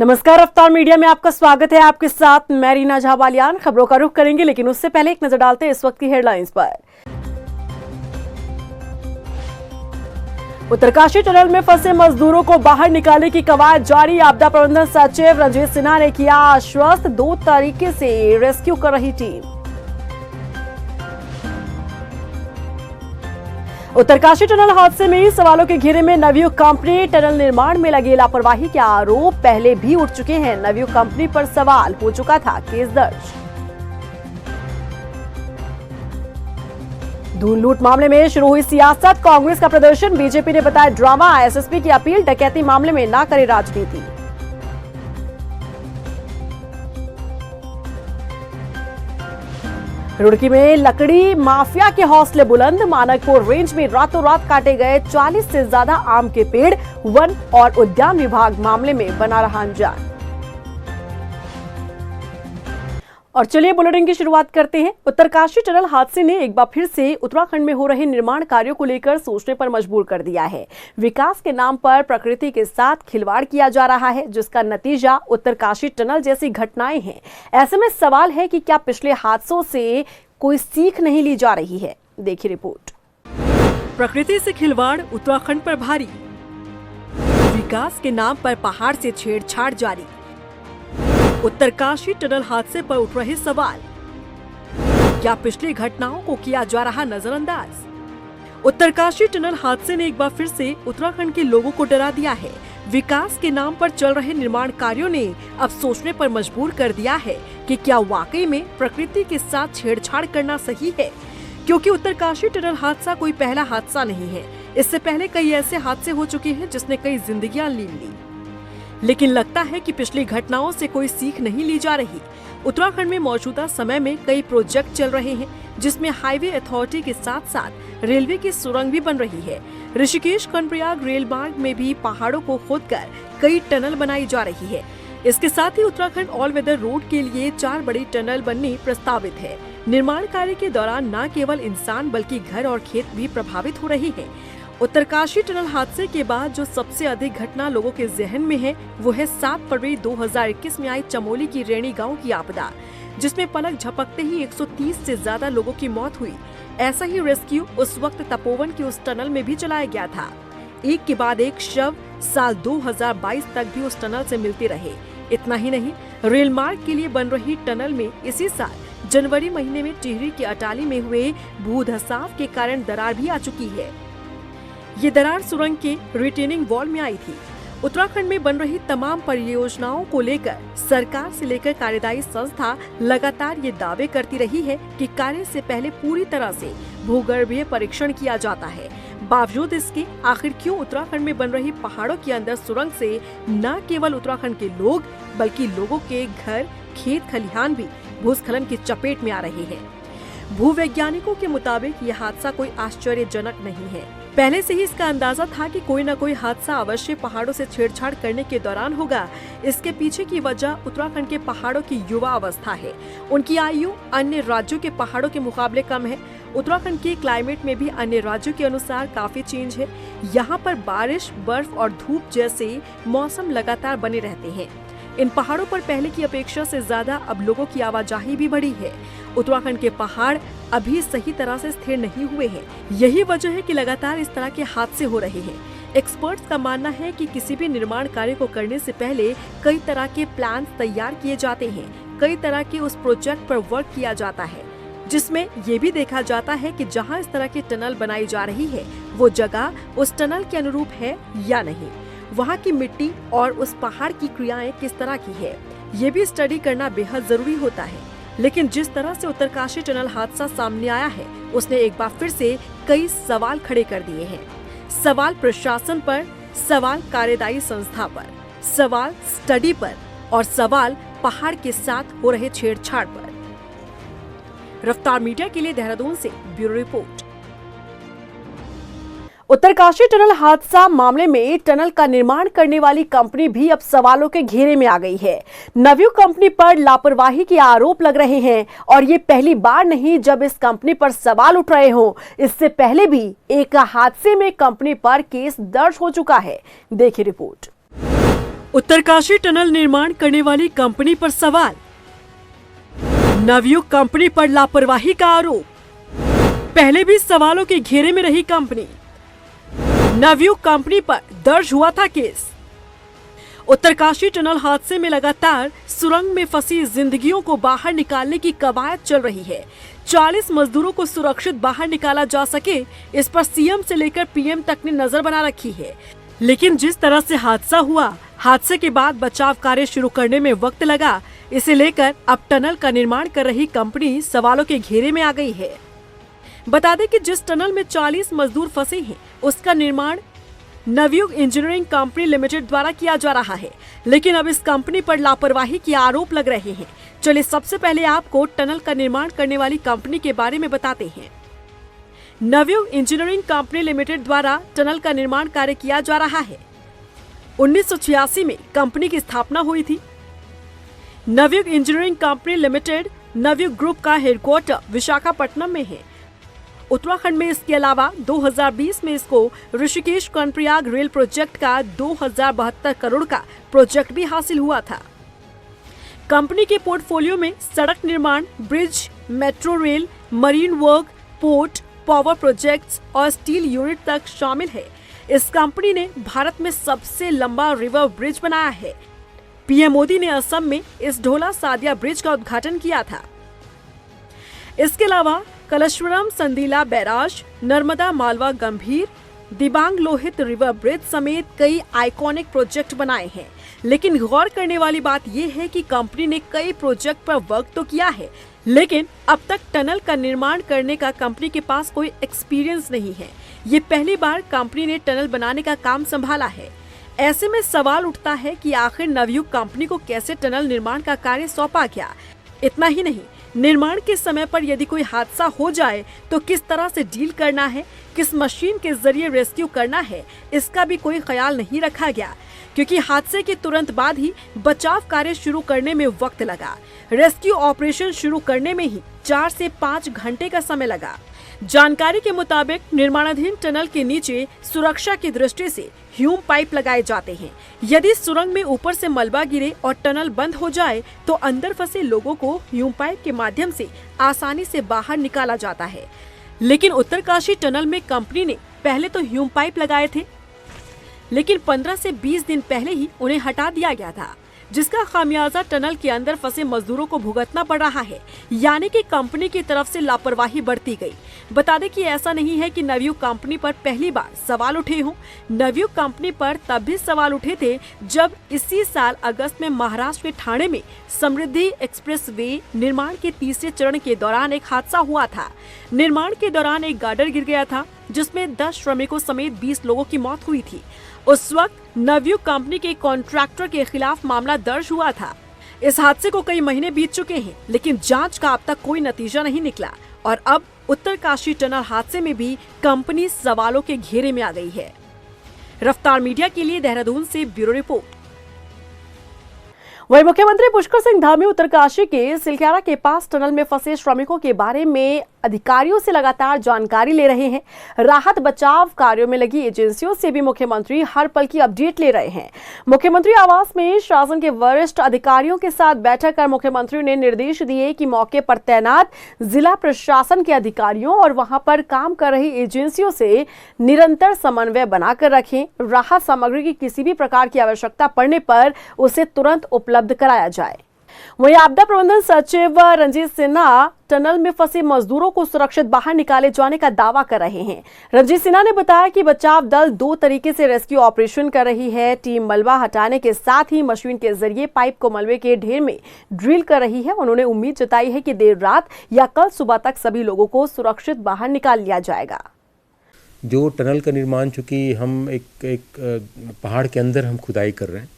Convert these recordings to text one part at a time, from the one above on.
नमस्कार, रफ्तार मीडिया में आपका स्वागत है। आपके साथ मैं रीना झा बालियान। खबरों का रुख करेंगे, लेकिन उससे पहले एक नजर डालते हैं इस वक्त की हेडलाइंस पर। उत्तरकाशी टनल में फंसे मजदूरों को बाहर निकालने की कवायद जारी। आपदा प्रबंधन सचिव रंजीत सिन्हा ने किया आश्वस्त, 2 तरीके से रेस्क्यू कर रही टीम। उत्तरकाशी टनल हादसे में सवालों के घेरे में नवयुग कंपनी। टनल निर्माण में लगी लापरवाही के आरोप पहले भी उठ चुके हैं। नवयुग कंपनी पर सवाल, हो चुका था केस दर्ज। धूल लूट मामले में शुरू हुई सियासत, कांग्रेस का प्रदर्शन, बीजेपी ने बताया ड्रामा। एसएसपी की अपील, डकैती मामले में ना करे राजनीति। रुड़की में लकड़ी माफिया के हौसले बुलंद। मानकपुर रेंज में रातों रात काटे गए 40 से ज्यादा आम के पेड़। वन और उद्यान विभाग मामले में बना रहा अनजान। और चलिए बुलेटिन की शुरुआत करते हैं। उत्तरकाशी टनल हादसे ने एक बार फिर से उत्तराखंड में हो रहे निर्माण कार्यों को लेकर सोचने पर मजबूर कर दिया है। विकास के नाम पर प्रकृति के साथ खिलवाड़ किया जा रहा है, जिसका नतीजा उत्तरकाशी टनल जैसी घटनाएं हैं। ऐसे में सवाल है कि क्या पिछले हादसों से कोई सीख नहीं ली जा रही है। देखिए रिपोर्ट। प्रकृति से खिलवाड़ उत्तराखंड पर भारी। विकास के नाम पर पहाड़ से छेड़छाड़ जारी। उत्तरकाशी टनल हादसे पर उठ रहे सवाल, क्या पिछली घटनाओं को किया जा रहा नजरअंदाज। उत्तरकाशी टनल हादसे ने एक बार फिर से उत्तराखंड के लोगों को डरा दिया है। विकास के नाम पर चल रहे निर्माण कार्यों ने अब सोचने पर मजबूर कर दिया है कि क्या वाकई में प्रकृति के साथ छेड़छाड़ करना सही है। क्योंकि उत्तरकाशी टनल हादसा कोई पहला हादसा नहीं है। इससे पहले कई ऐसे हादसे हो चुके हैं जिसने कई जिंदगियां लीन ली, लेकिन लगता है कि पिछली घटनाओं से कोई सीख नहीं ली जा रही। उत्तराखंड में मौजूदा समय में कई प्रोजेक्ट चल रहे हैं, जिसमें हाईवे अथॉरिटी के साथ साथ रेलवे की सुरंग भी बन रही है। ऋषिकेश कर्णप्रयाग रेल मार्ग में भी पहाड़ों को खोदकर कई टनल बनाई जा रही है। इसके साथ ही उत्तराखंड ऑल वेदर रोड के लिए 4 बड़ी टनल बननी प्रस्तावित है। निर्माण कार्य के दौरान न केवल इंसान बल्कि घर और खेत भी प्रभावित हो रहे हैं। उत्तरकाशी टनल हादसे के बाद जो सबसे अधिक घटना लोगों के जहन में है, वो है 7 फरवरी 2021 में आई चमोली की रेणी गांव की आपदा, जिसमें पलक झपकते ही 130 से ज्यादा लोगों की मौत हुई। ऐसा ही रेस्क्यू उस वक्त तपोवन की उस टनल में भी चलाया गया था। एक के बाद एक शव साल 2022 तक भी उस टनल से मिलते रहे। इतना ही नहीं, रेल मार्ग के लिए बन रही टनल में इसी साल जनवरी महीने में टिहरी की अटाली में हुए भूधसाव के कारण दरार भी आ चुकी है। ये दरार सुरंग के रिटेनिंग वॉल में आई थी। उत्तराखंड में बन रही तमाम परियोजनाओं को लेकर सरकार से लेकर कार्यदायी संस्था लगातार ये दावे करती रही है कि कार्य से पहले पूरी तरह से भूगर्भीय परीक्षण किया जाता है। बावजूद इसके आखिर क्यों उत्तराखंड में बन रही पहाड़ों के अंदर सुरंग से न केवल उत्तराखंड के लोग बल्कि लोगों के घर, खेत खलिहान भी भूस्खलन की चपेट में आ रहे हैं। भूवैज्ञानिकों के मुताबिक यह हादसा कोई आश्चर्यजनक नहीं है। पहले से ही इसका अंदाजा था कि कोई न कोई हादसा अवश्य पहाड़ों से छेड़छाड़ करने के दौरान होगा। इसके पीछे की वजह उत्तराखंड के पहाड़ों की युवा अवस्था है। उनकी आयु अन्य राज्यों के पहाड़ों के मुकाबले कम है। उत्तराखंड के क्लाइमेट में भी अन्य राज्यों के अनुसार काफी चेंज है। यहाँ पर बारिश, बर्फ और धूप जैसे मौसम लगातार बने रहते हैं। इन पहाड़ों पर पहले की अपेक्षा से ज्यादा अब लोगों की आवाजाही भी बढ़ी है। उत्तराखंड के पहाड़ अभी सही तरह से स्थिर नहीं हुए हैं। यही वजह है कि लगातार इस तरह के हादसे हो रहे हैं। एक्सपर्ट्स का मानना है कि किसी भी निर्माण कार्य को करने से पहले कई तरह के प्लान तैयार किए जाते हैं। कई तरह के उस प्रोजेक्ट पर वर्क किया जाता है, जिसमें ये भी देखा जाता है कि जहाँ इस तरह की टनल बनाई जा रही है, वो जगह उस टनल के अनुरूप है या नहीं। वहाँ की मिट्टी और उस पहाड़ की क्रियाएं किस तरह की है, ये भी स्टडी करना बेहद जरूरी होता है। लेकिन जिस तरह से उत्तरकाशी टनल हादसा सामने आया है, उसने एक बार फिर से कई सवाल खड़े कर दिए हैं। सवाल प्रशासन पर, सवाल कार्यदायी संस्था पर, सवाल स्टडी पर और सवाल पहाड़ के साथ हो रहे छेड़छाड़ पर। रफ्तार मीडिया के लिए देहरादून से ब्यूरो रिपोर्ट। उत्तरकाशी टनल हादसा मामले में टनल का निर्माण करने वाली कंपनी भी अब सवालों के घेरे में आ गई है। नवयुग कंपनी पर लापरवाही के आरोप लग रहे हैं और ये पहली बार नहीं जब इस कंपनी पर सवाल उठ रहे हों। इससे पहले भी एक हादसे में कंपनी पर केस दर्ज हो चुका है। देखिए रिपोर्ट। उत्तरकाशी टनल निर्माण करने वाली कंपनी पर सवाल। नवयुग कंपनी पर लापरवाही का आरोप। पहले भी सवालों के घेरे में रही कंपनी। नवयुग कंपनी पर दर्ज हुआ था केस। उत्तरकाशी टनल हादसे में लगातार सुरंग में फंसी जिंदगियों को बाहर निकालने की कवायद चल रही है। 40 मजदूरों को सुरक्षित बाहर निकाला जा सके, इस पर सीएम से लेकर पीएम तक ने नजर बना रखी है। लेकिन जिस तरह से हादसा हुआ, हादसे के बाद बचाव कार्य शुरू करने में वक्त लगा, इसे लेकर अब टनल का निर्माण कर रही कंपनी सवालों के घेरे में आ गई है। बता दें कि जिस टनल में 40 मजदूर फंसे हैं, उसका निर्माण नवयुग इंजीनियरिंग कंपनी लिमिटेड द्वारा किया जा रहा है, लेकिन अब इस कंपनी पर लापरवाही के आरोप लग रहे हैं। चलिए सबसे पहले आपको टनल का निर्माण करने वाली कंपनी के बारे में बताते हैं। नवयुग इंजीनियरिंग कंपनी लिमिटेड द्वारा टनल का निर्माण कार्य किया जा रहा है। 1986 में कंपनी की स्थापना हुई थी। Navyug engineering company limited Navyug group का हेडक्वार्टर विशाखापट्टनम में है, उत्तराखंड में। इसके अलावा 2020 में इसको ऋषिकेश कर्णप्रयाग रेल प्रोजेक्ट का 2072 करोड़ का प्रोजेक्ट भी हासिल हुआ था। कंपनी के पोर्टफोलियो में सड़क निर्माण, bridge, metro rail, marine work, port, power projects और स्टील यूनिट तक शामिल है। इस कंपनी ने भारत में सबसे लंबा रिवर ब्रिज बनाया है। पीएम मोदी ने असम में इस ढोला सादिया ब्रिज का उद्घाटन किया था। इसके अलावा कलेश्वरम संदीला बैराज, नर्मदा मालवा गंभीर, दिबांग लोहित रिवर ब्रिज समेत कई आइकॉनिक प्रोजेक्ट बनाए हैं। लेकिन गौर करने वाली बात यह है कि कंपनी ने कई प्रोजेक्ट पर वर्क तो किया है, लेकिन अब तक टनल का निर्माण करने का कंपनी के पास कोई एक्सपीरियंस नहीं है। ये पहली बार कंपनी ने टनल बनाने का काम संभाला है। ऐसे में सवाल उठता है कि आखिर नवयुग कंपनी को कैसे टनल निर्माण का कार्य सौंपा गया। इतना ही नहीं, निर्माण के समय पर यदि कोई हादसा हो जाए तो किस तरह से डील करना है, किस मशीन के जरिए रेस्क्यू करना है, इसका भी कोई ख्याल नहीं रखा गया, क्योंकि हादसे के तुरंत बाद ही बचाव कार्य शुरू करने में वक्त लगा। रेस्क्यू ऑपरेशन शुरू करने में ही 4 से 5 घंटे का समय लगा। जानकारी के मुताबिक निर्माणाधीन टनल के नीचे सुरक्षा की दृष्टि से ह्यूम पाइप लगाए जाते हैं। यदि सुरंग में ऊपर से मलबा गिरे और टनल बंद हो जाए तो अंदर फंसे लोगों को ह्यूम पाइप के माध्यम से आसानी से बाहर निकाला जाता है। लेकिन उत्तरकाशी टनल में कंपनी ने पहले तो ह्यूम पाइप लगाए थे, लेकिन 15 से 20 दिन पहले ही उन्हें हटा दिया गया था, जिसका खामियाजा टनल के अंदर फंसे मजदूरों को भुगतना पड़ रहा है। यानी कि कंपनी की तरफ से लापरवाही बढ़ती गई। बता दें कि ऐसा नहीं है कि नवयुग कंपनी पर पहली बार सवाल उठे हों। नवयुग कंपनी पर तब भी सवाल उठे थे जब इसी साल अगस्त में महाराष्ट्र के ठाणे में समृद्धि एक्सप्रेस वे निर्माण के तीसरे चरण के दौरान एक हादसा हुआ था। निर्माण के दौरान एक गार्डर गिर गया था, जिसमें 10 श्रमिकों समेत 20 लोगों की मौत हुई थी। उस वक्त नवयुग कंपनी के कॉन्ट्रैक्टर के खिलाफ मामला दर्ज हुआ था। इस हादसे को कई महीने बीत चुके हैं, लेकिन जांच का अब तक कोई नतीजा नहीं निकला और अब उत्तरकाशी टनल हादसे में भी कंपनी सवालों के घेरे में आ गई है। रफ्तार मीडिया के लिए देहरादून से ब्यूरो रिपोर्ट। वहीं मुख्यमंत्री पुष्कर सिंह धामी उत्तरकाशी के सिलक्यारा के पास टनल में फंसे श्रमिकों के बारे में अधिकारियों से लगातार जानकारी ले रहे हैं। राहत बचाव कार्यों में लगी एजेंसियों से भी मुख्यमंत्री हर पल की अपडेट ले रहे हैं। मुख्यमंत्री आवास में शासन के वरिष्ठ अधिकारियों के साथ बैठक कर मुख्यमंत्री ने निर्देश दिए कि मौके पर तैनात जिला प्रशासन के अधिकारियों और वहां पर काम कर रही एजेंसियों से निरंतर समन्वय बनाकर रखें। राहत सामग्री की किसी भी प्रकार की आवश्यकता पड़ने पर उसे तुरंत उपलब्ध कराया जाए। वहीं आपदा प्रबंधन सचिव रंजीत सिन्हा टनल में फंसे मजदूरों को सुरक्षित बाहर निकाले जाने का दावा कर रहे हैं। रंजीत सिन्हा ने बताया कि बचाव दल 2 तरीके से रेस्क्यू ऑपरेशन कर रही है। टीम मलबा हटाने के साथ ही मशीन के जरिए पाइप को मलबे के ढेर में ड्रिल कर रही है। उन्होंने उम्मीद जताई है कि देर रात या कल सुबह तक सभी लोगों को सुरक्षित बाहर निकाल लिया जाएगा। जो टनल का निर्माण, चूँकि हम एक पहाड़ के अंदर हम खुदाई कर रहे हैं,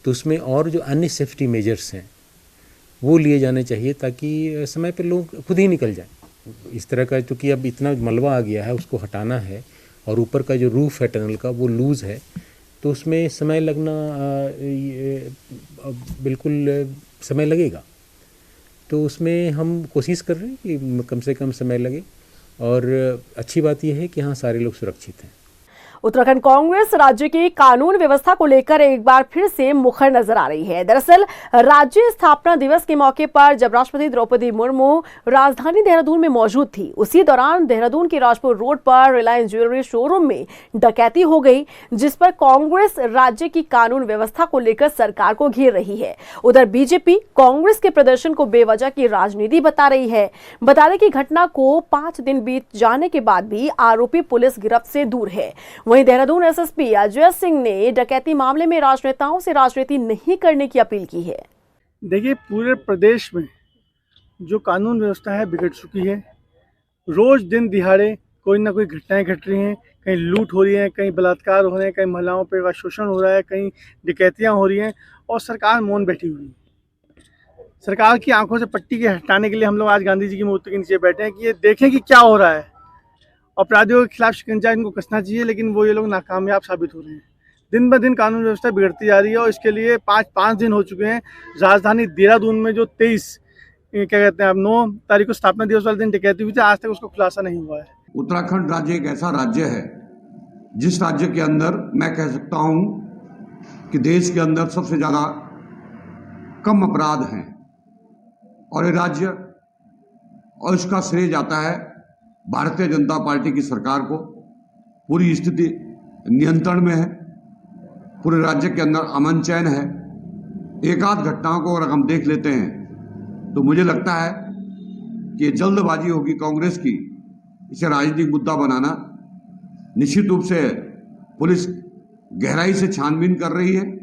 तो उसमें और जो अन्य सेफ्टी मेजर्स हैं वो लिए जाने चाहिए ताकि समय पे लोग खुद ही निकल जाएं। इस तरह का, चूँकि अब इतना मलबा आ गया है, उसको हटाना है और ऊपर का जो रूफ है टनल का वो लूज़ है, तो उसमें समय लगना बिल्कुल समय लगेगा। तो उसमें हम कोशिश कर रहे हैं कि कम से कम समय लगे और अच्छी बात यह है कि हाँ सारे लोग सुरक्षित हैं। उत्तराखंड कांग्रेस राज्य की कानून व्यवस्था को लेकर एक बार फिर से मुखर नजर आ रही है। दरअसल राज्य स्थापना दिवस के मौके पर जब राष्ट्रपति द्रौपदी मुर्मू राजधानी देहरादून में मौजूद थी, उसी दौरान देहरादून के राजपुर रोड पर रिलायंस ज्वेलरी शोरूम में डकैती हो गई, जिस पर कांग्रेस राज्य की कानून व्यवस्था को लेकर सरकार को घेर रही है। उधर बीजेपी कांग्रेस के प्रदर्शन को बेवजह की राजनीति बता रही है। बता दें कि घटना को 5 दिन बीत जाने के बाद भी आरोपी पुलिस गिरफ्त से दूर है। वहीं देहरादून एसएसपी अजय सिंह ने डकैती मामले में राजनेताओं से राजनीति नहीं करने की अपील की है। देखिए, पूरे प्रदेश में जो कानून व्यवस्था है बिगड़ चुकी है। रोज दिन दिहाड़े कोई ना कोई घटनाएं घट रही हैं, कहीं लूट हो रही है, कहीं बलात्कार हो रहे हैं, कहीं महिलाओं पर शोषण हो रहा है, कहीं डकैतियां हो रही हैं और सरकार मौन बैठी हुई है। सरकार की आंखों से पट्टी के हटाने के लिए हम लोग आज गांधी जी की मूर्ति के नीचे बैठे हैं कि ये देखें कि क्या हो रहा है। अपराधियों के खिलाफ शिकंजा इनको कसना चाहिए, लेकिन वो ये लोग नाकामयाब साबित हो रहे हैं। दिन ब दिन कानून व्यवस्था बिगड़ती जा रही है और इसके लिए 5 दिन हो चुके हैं। राजधानी देहरादून में जो 9 तारीख को स्थापना दिवस वाले दिन डकैती हुई थी, आज तक उसका खुलासा नहीं हुआ है। उत्तराखंड राज्य एक ऐसा राज्य है जिस राज्य के अंदर मैं कह सकता हूं कि देश के अंदर सबसे ज़्यादा कम अपराध हैं और ये राज्य, और इसका श्रेय जाता है भारतीय जनता पार्टी की सरकार को। पूरी स्थिति नियंत्रण में है, पूरे राज्य के अंदर अमन चैन है। एक आध घटनाओं को अगर हम देख लेते हैं तो मुझे लगता है कि जल्दबाजी होगी कांग्रेस की इसे राजनीतिक मुद्दा बनाना। निश्चित रूप से पुलिस गहराई से छानबीन कर रही है।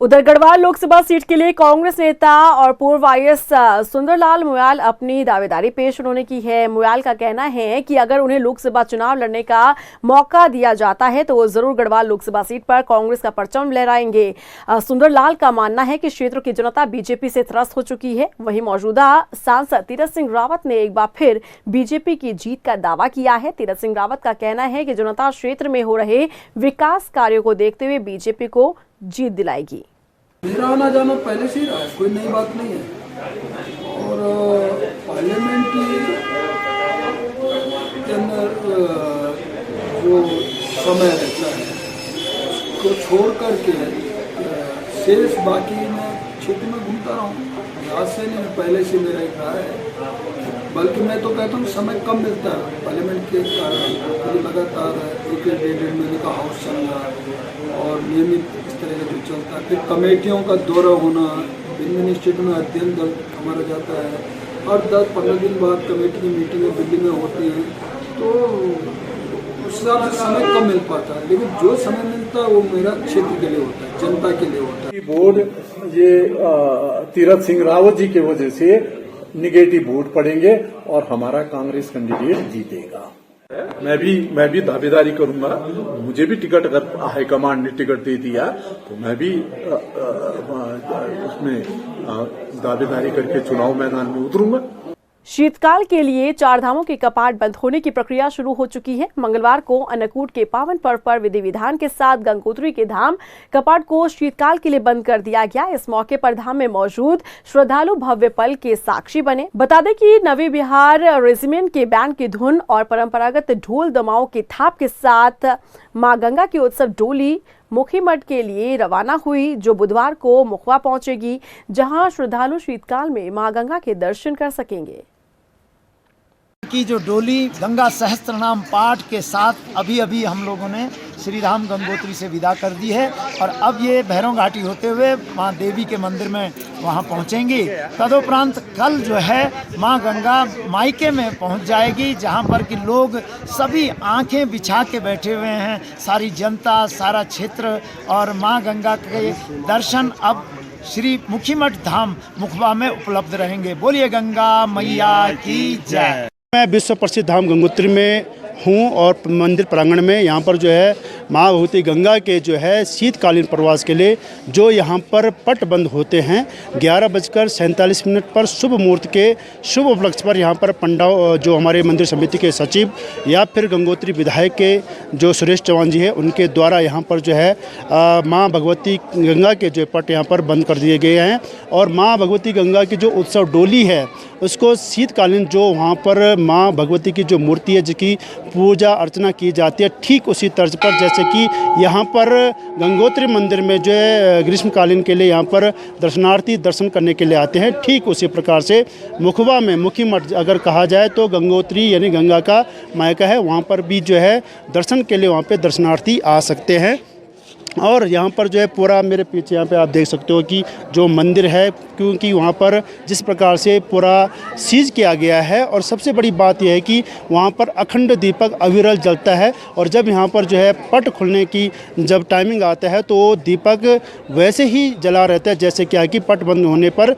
उधर गढ़वाल लोकसभा सीट के लिए कांग्रेस नेता और पूर्व आईएएस सुंदरलाल मुयाल अपनी दावेदारी पेश उन्होंने की है। मुयाल का कहना है कि अगर उन्हें लोकसभा चुनाव लड़ने का मौका दिया जाता है तो वो जरूर गढ़वाल लोकसभा सीट पर कांग्रेस का परचम लहराएंगे। सुंदरलाल का मानना है कि क्षेत्र की जनता बीजेपी से त्रस्त हो चुकी है। वहीं मौजूदा सांसद तीरथ सिंह रावत ने एक बार फिर बीजेपी की जीत का दावा किया है। तीरथ सिंह रावत का कहना है कि जनता क्षेत्र में हो रहे विकास कार्यों को देखते हुए बीजेपी को जीत दिलाएगी। मेरा आना जाना पहले से ही रहा है, कोई नई बात नहीं है। और पार्लियामेंट के अंदर जो समय रहता है उसको छोड़ करके शेष बाकी मैं क्षेत्र में घूमता रहा हूँ। आज से नहीं, पहले से मेरा एक रहा है। बल्कि मैं तो कहता हूँ समय कम मिलता है पार्लियामेंट के कारण। लगातार 1-1.5 महीने का हाउस चल रहा है और नियमित इस तरह का जो चलता है। फिर कमेटियों का दौरा होना, भिन्न स्टेट में अध्ययन दल हमारा जाता है, हर 10-15 दिन बाद कमेटी की मीटिंगें दिल्ली में होती हैं, तो उस हिसाब से समय कम मिल पाता है। लेकिन जो समय मिलता है वो मेरा क्षेत्र के लिए होता है, जनता के लिए होता है। वोट ये तीरथ सिंह रावत जी की वजह से निगेटिव वोट पड़ेंगे और हमारा कांग्रेस कैंडिडेट जीतेगा। मैं भी दावेदारी करूंगा। मुझे भी टिकट, अगर हाईकमांड ने टिकट दे दिया तो मैं भी उसमें दावेदारी करके चुनाव मैदान में उतरूंगा। शीतकाल के लिए 4 धामों के कपाट बंद होने की प्रक्रिया शुरू हो चुकी है। मंगलवार को अन्नकूट के पावन पर्व पर विधि विधान के साथ गंगोत्री के धाम कपाट को शीतकाल के लिए बंद कर दिया गया। इस मौके पर धाम में मौजूद श्रद्धालु भव्य पल के साक्षी बने। बता दें कि नवी बिहार रेजिमेंट के बैंड की धुन और परंपरागत ढोल दमाओं के थाप के साथ मां गंगा की उत्सव डोली मुखीमठ के लिए रवाना हुई, जो बुधवार को मुखवा पहुंचेगी, जहां श्रद्धालु शीतकाल में मां गंगा के दर्शन कर सकेंगे। की जो डोली गंगा सहस्त्र नाम पाठ के साथ अभी हम लोगों ने श्री राम गंगोत्री से विदा कर दी है और अब ये भैरव घाटी होते हुए माँ देवी के मंदिर में वहाँ पहुँचेंगी। तदुपरांत कल जो है माँ गंगा मायके में पहुँच जाएगी, जहाँ पर कि लोग सभी आंखें बिछा के बैठे हुए हैं, सारी जनता, सारा क्षेत्र, और माँ गंगा के दर्शन अब श्री मुखीमठ धाम मुखबा में उपलब्ध रहेंगे। बोलिए गंगा मैया की जय। मैं विश्व प्रसिद्ध धाम गंगोत्री में हूँ और मंदिर प्रांगण में यहाँ पर जो है माँ भगवती गंगा के जो है शीतकालीन प्रवास के लिए जो यहाँ पर पट बंद होते हैं 11:47 पर शुभ मुहूर्त के शुभ उपलक्ष्य पर यहाँ पर पंडा जो हमारे मंदिर समिति के सचिव या फिर गंगोत्री विधायक के जो सुरेश चौहान जी है उनके द्वारा यहाँ पर जो है माँ भगवती गंगा के जो पट यहाँ पर बंद कर दिए गए हैं और माँ भगवती गंगा की जो उत्सव डोली है उसको शीतकालीन जो वहाँ पर माँ भगवती की जो मूर्ति है जिसकी पूजा अर्चना की जाती है, ठीक उसी तर्ज पर जैसे कि यहाँ पर गंगोत्री मंदिर में जो है ग्रीष्मकालीन के लिए यहाँ पर दर्शनार्थी दर्शन करने के लिए आते हैं, ठीक उसी प्रकार से मुखबा में मुखी मठ अगर कहा जाए तो गंगोत्री यानी गंगा का मायका है, वहाँ पर भी जो है दर्शन के लिए वहाँ पे दर्शनार्थी आ सकते हैं। और यहाँ पर जो है पूरा मेरे पीछे यहाँ पे आप देख सकते हो कि जो मंदिर है, क्योंकि वहाँ पर जिस प्रकार से पूरा सीज किया गया है, और सबसे बड़ी बात यह है कि वहाँ पर अखंड दीपक अविरल जलता है, और जब यहाँ पर जो है पट खुलने की जब टाइमिंग आता है तो दीपक वैसे ही जला रहता है जैसे क्या कि पट बंद होने पर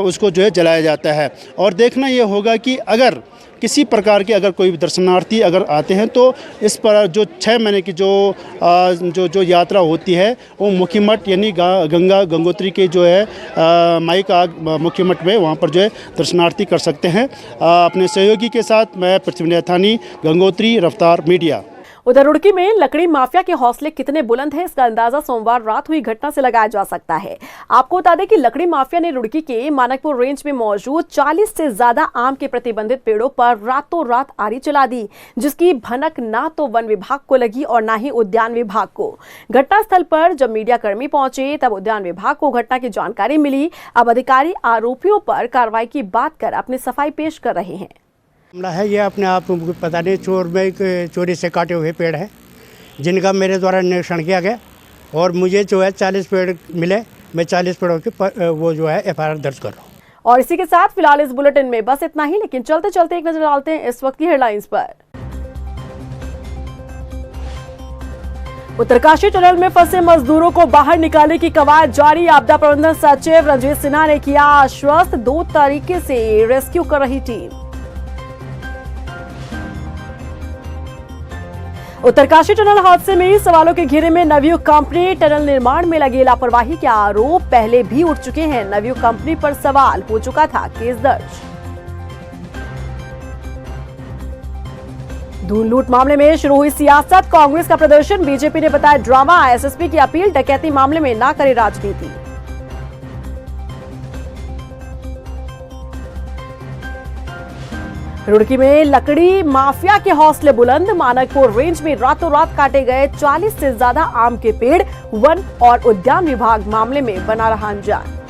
उसको जो है जलाया जाता है। और देखना ये होगा कि अगर किसी प्रकार के अगर कोई दर्शनार्थी अगर आते हैं तो इस पर जो 6 महीने की जो यात्रा होती है वो मुखी मठ यानी गंगा गंगोत्री के जो है माई का मुखी मठ में वहाँ पर जो है दर्शनार्थी कर सकते हैं। अपने सहयोगी के साथ मैं पृथ्वी नैथानी, गंगोत्री रफ्तार मीडिया। उधर रुड़की में लकड़ी माफिया के हौसले कितने बुलंद हैं, इसका अंदाजा सोमवार रात हुई घटना से लगाया जा सकता है। आपको बता दें कि लकड़ी माफिया ने रुड़की के मानकपुर रेंज में मौजूद 40 से ज्यादा आम के प्रतिबंधित पेड़ों पर रातों रात आरी चला दी, जिसकी भनक ना तो वन विभाग को लगी और ना ही उद्यान विभाग को। घटनास्थल पर जब मीडिया कर्मी पहुंचे तब उद्यान विभाग को घटना की जानकारी मिली। अब अधिकारी आरोपियों पर कार्रवाई की बात कर अपनी सफाई पेश कर रहे हैं। मामला है ये अपने आप पता नहीं चोरी से काटे हुए पेड़ हैं जिनका मेरे द्वारा निरीक्षण किया गया, और मुझे जो है 40 पेड़ मिले। मैं 40 पेड़ों के वो जो है FIR दर्ज कर रहा हूँ। और इसी के साथ फिलहाल इस बुलेटिन में बस इतना ही, लेकिन चलते चलते एक नजर डालते हैं इस वक्त की हेडलाइंस पर। उत्तरकाशी टनल में फंसे मजदूरों को बाहर निकालने की कवायद जारी। आपदा प्रबंधन सचिव रंजीत सिन्हा ने किया आश्वस्त, 2 तरीके से रेस्क्यू कर रही टीम। उत्तरकाशी टनल हादसे में सवालों के घेरे में नवयुग कंपनी, टनल निर्माण में लगी लापरवाही के आरोप पहले भी उठ चुके हैं। नवयुग कंपनी पर सवाल, हो चुका था केस दर्ज। धून लूट मामले में शुरू हुई सियासत, कांग्रेस का प्रदर्शन, बीजेपी ने बताया ड्रामा। SSP की अपील, डकैती मामले में ना करे राजनीति। रुड़की में लकड़ी माफिया के हौसले बुलंद, मानकपुर रेंज में रातों रात काटे गए 40 से ज्यादा आम के पेड़, वन और उद्यान विभाग मामले में बना रहा अनजान।